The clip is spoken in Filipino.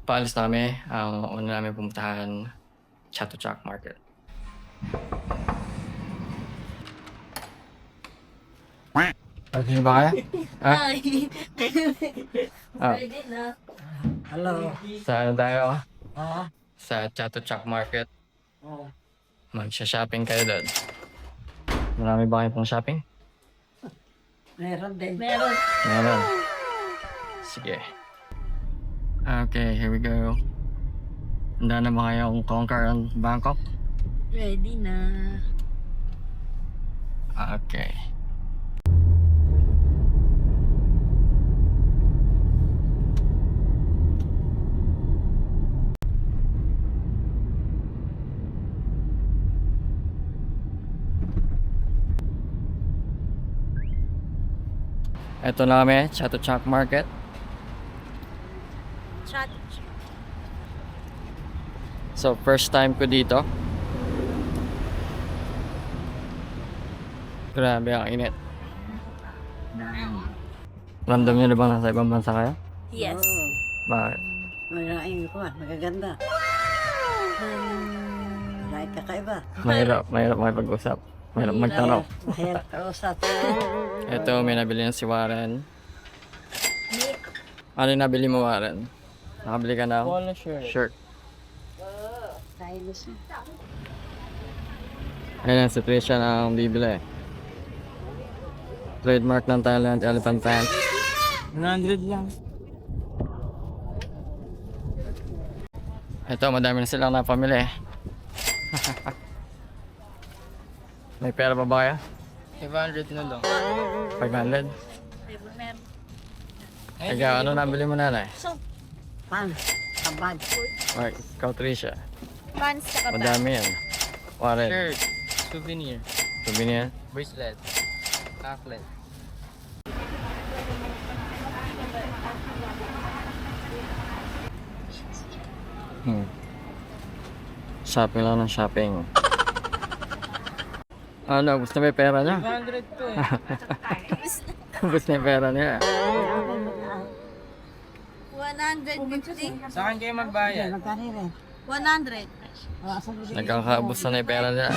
Paalis na kami. Ang una namin pumuntahan, Chatuchak Market. Okay ba kaya? Ha? Ah, Pwede na. Hello. sa ano tayo? Ah, Sa Chatuchak Market. oh. Magsha-shopping kayo doon. Marami ba kayo pong shopping? Meron din. Meron. Meron. Sige. Okay, here we go. Handa na ba kayong conquer ang Bangkok? Ready na. Okay. Ito na kami, Chatuchak Market. Chat. So, first time ko dito. Grabe ang init. Random nyo na bang nasa ibang bansa kayo? Yes. Oh, Bakit? maraming ko, magaganda. Lahat kakaiba. Mahirap makipag-usap. Mahirap magtanong. Mahirap kausap. Ito, may nabili na si Warren. Nick. Ano yung nabili mo, Warren? Nakabili ka ng Polo shirt. shirt. Stylish. Ayan ang situation ng bibili. Trademark ng Thailand, elephant pants. 100 lang. Ito, madami na silang napamili. May pera pa ba kaya? 500 na lang. 500? Meron. Ikaw, ano nabili mo, nanay? So, Pants. Kabag. Or, ikaw, Tricia. pants sa kaba. Madami yan. Warren, Shirt. Souvenir. souvenir. Bracelet. Anklet. Shopping lang ng shopping. Ano, gusto na may pera niya? 500 to eh. Gusto na yung pera niya. 150. Sa akin kayo magbayad. Magkano rin? 100. Asan mo din? Nagkakaubos na yung pera niya.